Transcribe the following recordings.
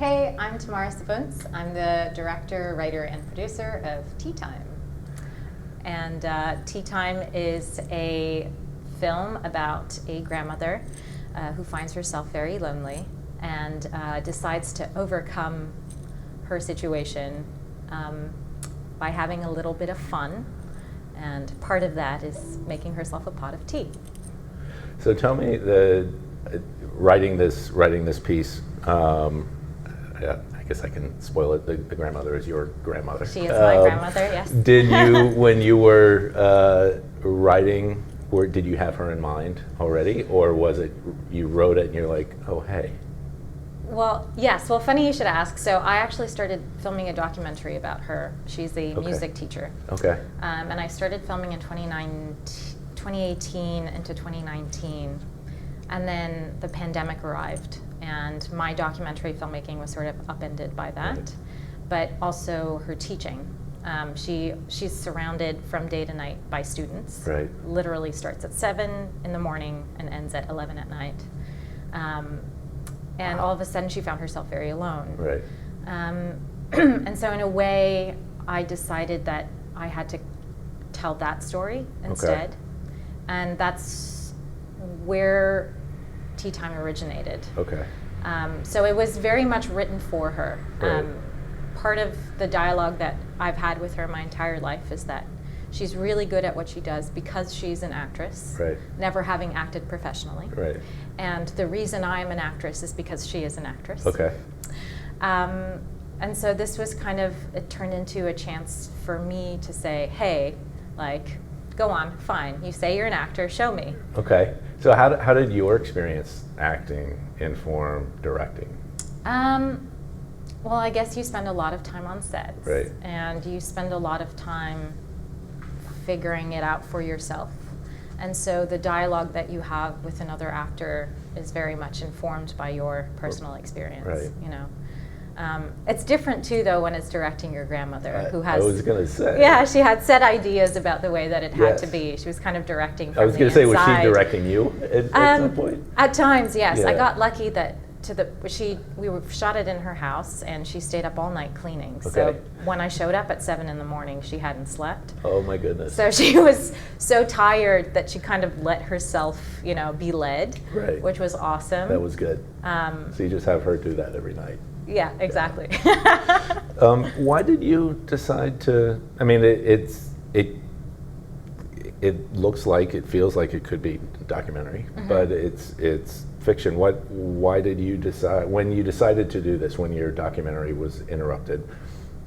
Hey, I'm Tamara Sevunts. I'm the director, writer, and producer of Teatime. And Teatime is a film about a grandmother who finds herself very lonely and decides to overcome her situation by having a little bit of fun. And part of that is making herself a pot of tea. So tell me, writing this piece. Yeah, I guess I can spoil it. The grandmother is your grandmother. She is my grandmother, yes. Did you, when you were writing, did you have her in mind already, or was it you wrote it and you're like, oh hey? Well, yes. Well, funny you should ask. So I actually started filming a documentary about her. She's a music teacher. Okay. And I started filming in 2018 into 2019. And then the pandemic arrived, and my documentary filmmaking was sort of upended by that, right. But also her teaching. She's surrounded from day to night by students. Right. Literally starts at 7 in the morning and ends at 11 at night. And all of a sudden she found herself very alone. Right. And so in a way, I decided that I had to tell that story instead. Okay. And that's where Teatime originated. Okay. So it was very much written for her. Right. Part of the dialogue that I've had with her my entire life is that she's really good at what she does because she's an actress, Right. never having acted professionally. Right. And the reason I'm an actress is because she is an actress. Okay. And so this was it turned into a chance for me to say, hey, go on, fine. You say you're an actor, show me. Okay. So how did your experience acting inform directing? Well, I guess you spend a lot of time on sets. Right. And you spend a lot of time figuring it out for yourself. And so the dialogue that you have with another actor is very much informed by your personal experience. Right. You know, it's different too, though, when it's directing your grandmother, who has. I was gonna say. Yeah, she had set ideas about the way that it had Yes. to be. She was kind of directing from I was the gonna say, was she inside. directing you at some point? At times, yes. I Yeah. got lucky that we shot it in her house, and she stayed up all night cleaning. Okay. So when I showed up at 7 in the morning, she hadn't slept. Oh my goodness. So she was so tired that she kind of let herself, be led, Right. which was awesome. That was good. So you just have her do that every night. Yeah, exactly. Why did you decide to? I mean, it looks like, it feels like it could be a documentary, but it's fiction. Why did you decide, when you decided to do this, when your documentary was interrupted,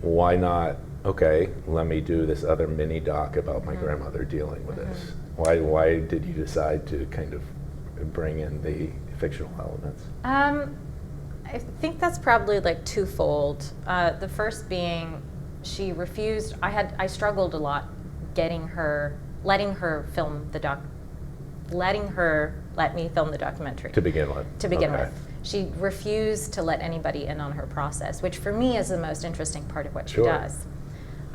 why not, okay, let me do this other mini doc about my grandmother dealing with this? Why did you decide to kind of bring in the fictional elements? I think that's probably twofold. The first being, she refused. I struggled a lot letting her let me film the documentary. To begin with. To begin Okay. with. She refused to let anybody in on her process, which for me is the most interesting part of what she Sure. does.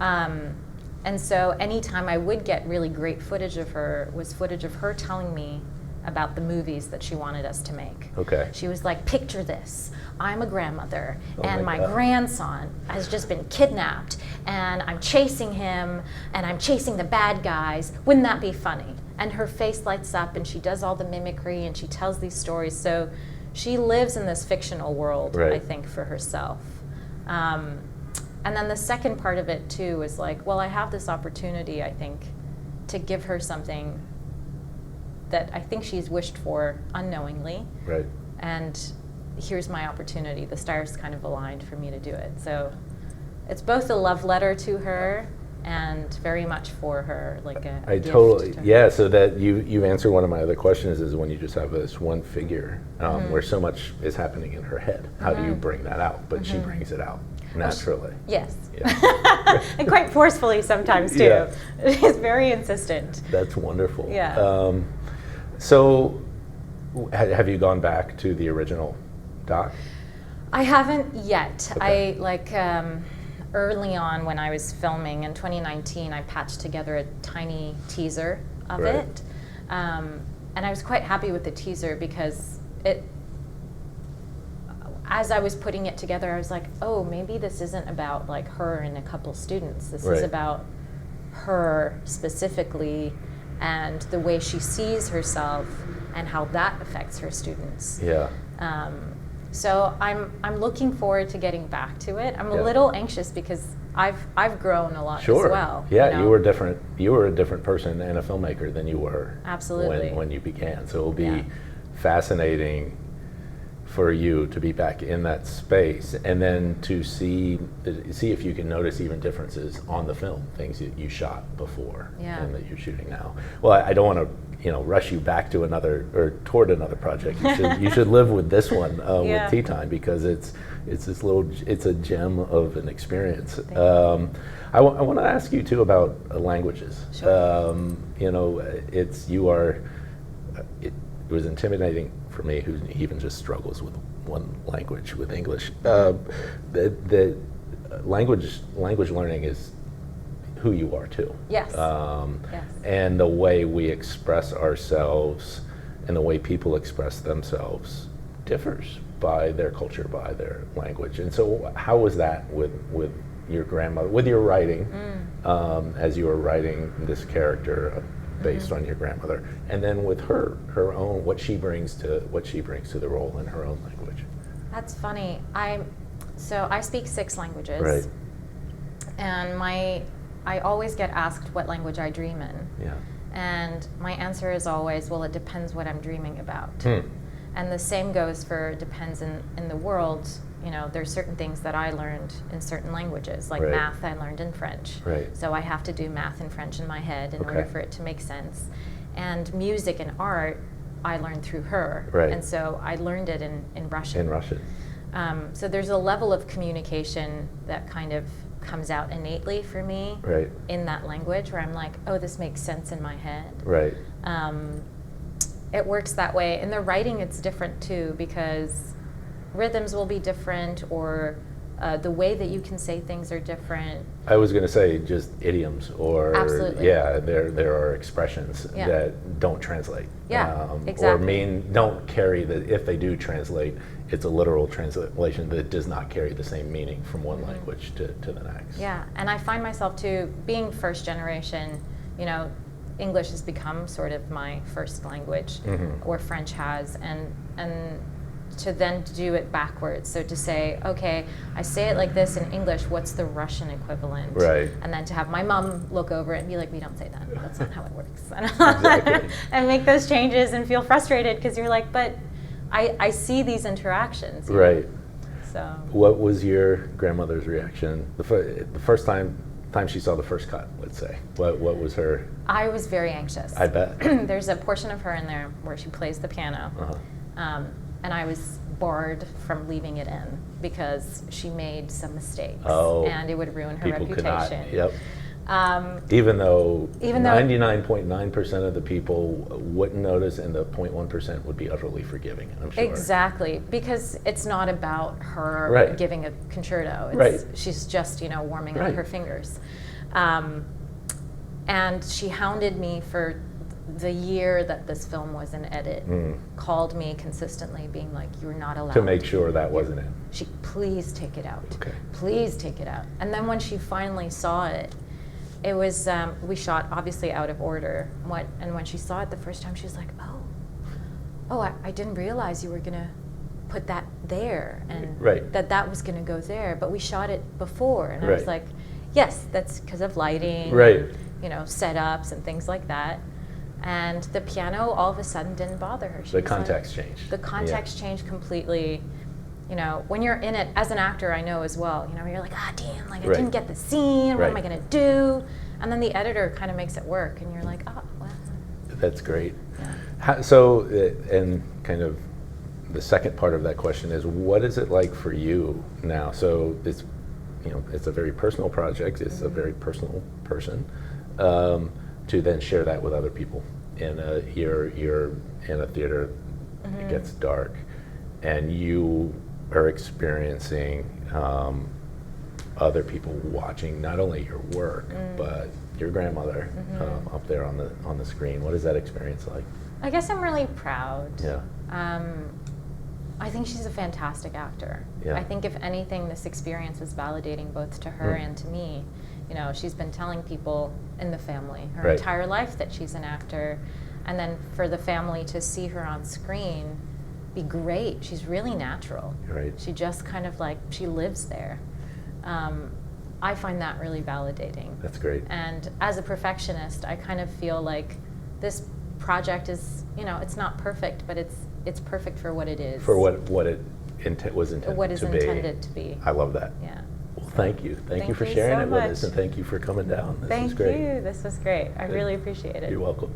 And so anytime I would get really great footage of her was footage of her telling me about the movies that she wanted us to make. Okay. She was like, picture this. I'm a grandmother, Oh and my my God. grandson has just been kidnapped, and I'm chasing him, and I'm chasing the bad guys. Wouldn't that be funny? And her face lights up, and she does all the mimicry, and she tells these stories. So she lives in this fictional world, Right. I think, for herself. And then the second part of it, too, is I have this opportunity, I think, to give her something that I think she's wished for unknowingly. Right. And here's my opportunity. The stars kind of aligned for me to do it. So it's both a love letter to her and very much for her, a gift Totally, to her. yeah, so that you answered one of my other questions, is when you just have this one figure where so much is happening in her head, how do you bring that out? But she brings it out naturally. Yes. Yeah. And quite forcefully sometimes, too. Yeah. She's very insistent. That's wonderful. Yeah. So have you gone back to the original doc? I haven't yet. Okay. Early on when I was filming in 2019, I patched together a tiny teaser of Right. it. And I was quite happy with the teaser because it as I was putting it together, I was like, oh, maybe this isn't about like her and a couple students. This Right. is about her specifically and the way she sees herself and how that affects her students. Yeah. So I'm looking forward to getting back to it. I'm Yeah. a little anxious because I've grown a lot Sure. as well. Yeah, you were different. You were a different person and a filmmaker than you were Absolutely. when you began. So it'll be Yeah. fascinating for you to be back in that space, and then to see if you can notice even differences on the film, things that you shot before Yeah. and that you're shooting now. Well, I don't want to rush you back to another or toward another project. You should live with this one Yeah. with Teatime, because it's a gem of an experience. I want to ask you too about languages. Sure. It was intimidating for me, who even just struggles with one language, with English. The language learning is who you are too. Yes. Yes. And the way we express ourselves and the way people express themselves differs by their culture, by their language. And so how was that with your grandmother, with your writing, as you were writing this character based on your grandmother, and then with her own, what she brings to the role in her own language? That's funny. I speak 6 languages. Right. And I always get asked what language I dream in. Yeah. And my answer is always, well, it depends what I'm dreaming about. And the same goes for depends in the world. There's certain things that I learned in certain languages, like Right. math I learned in French. Right. So I have to do math in French in my head in order Okay. for it to make sense. And music and art I learned through her. Right. And so I learned it in Russian. In Russian. So there's a level of communication that kind of comes out innately for me Right. in that language, where I'm like, oh, this makes sense in my head. Right. It works that way. In the writing, it's different too, because rhythms will be different, or the way that you can say things are different. I was going to say just idioms, or Absolutely. there are expressions Yeah. that don't translate. Yeah, Or exactly. don't carry if they do translate, it's a literal translation that does not carry the same meaning from one language to the next. Yeah, and I find myself too, being first generation, English has become sort of my first language, or French has, and to then do it backwards. So to say, okay, I say it like this in English, what's the Russian equivalent? Right. And then to have my mom look over it and be like, we don't say that. That's not how it works. Exactly. And make those changes and feel frustrated because you're like, but I see these interactions. Right. So. What was your grandmother's reaction the first time she saw the first cut, let's say? What was her? I was very anxious. I bet. There's a portion of her in there where she plays the piano. And I was barred from leaving it in because she made some mistakes, and it would ruin her People reputation. could not. Yep. Even though 99.9% of the people wouldn't notice, and the 0.1% would be utterly forgiving, I'm sure. Exactly, because it's not about her Right. giving a concerto. Right. She's just warming Right. up her fingers. And she hounded me for the year that this film was in edit, called me consistently being like, you're not allowed to make sure that wasn't in. Please take it out. Okay. Please take it out. And then when she finally saw it, it was, we shot obviously out of order. And when she saw it the first time, she was like, I didn't realize you were going to put that there, and Right. that was going to go there. But we shot it before. And I Right. was like, yes, that's because of lighting, Right. and, setups and things like that. And the piano all of a sudden didn't bother her. She The was context like, changed. The context changed completely. When you're in it, as an actor, I know as well, you're like, damn, I Right. didn't get the scene, what am I Right. going to do? And then the editor kind of makes it work, and you're like, well. That's great. Yeah. So, and kind of the second part of that question is, what is it like for you now? So it's, it's a very personal project. It's a very personal person. To then share that with other people. You're in a theater, it gets dark, and you are experiencing other people watching not only your work but your grandmother up there on the screen. What is that experience like? I guess I'm really proud. Yeah. I think she's a fantastic actor. Yeah. I think if anything, this experience is validating both to her Mm. and to me. You know, she's been telling people in the family her Right. entire life that she's an actor, and then for the family to see her on screen be great. She's really natural. Right. She just kind of like, she lives there. I find that really validating. That's great. And as a perfectionist, I kind of feel like this project is, you know, it's not perfect, but it's perfect for what it is. For what it was intended What is to be. intended to be. I love that. Yeah. Well, thank you. Thank you for you sharing so it with much. us, and thank you for coming down. This Thank is great. you. This was great. I Good. really appreciate it. You're welcome.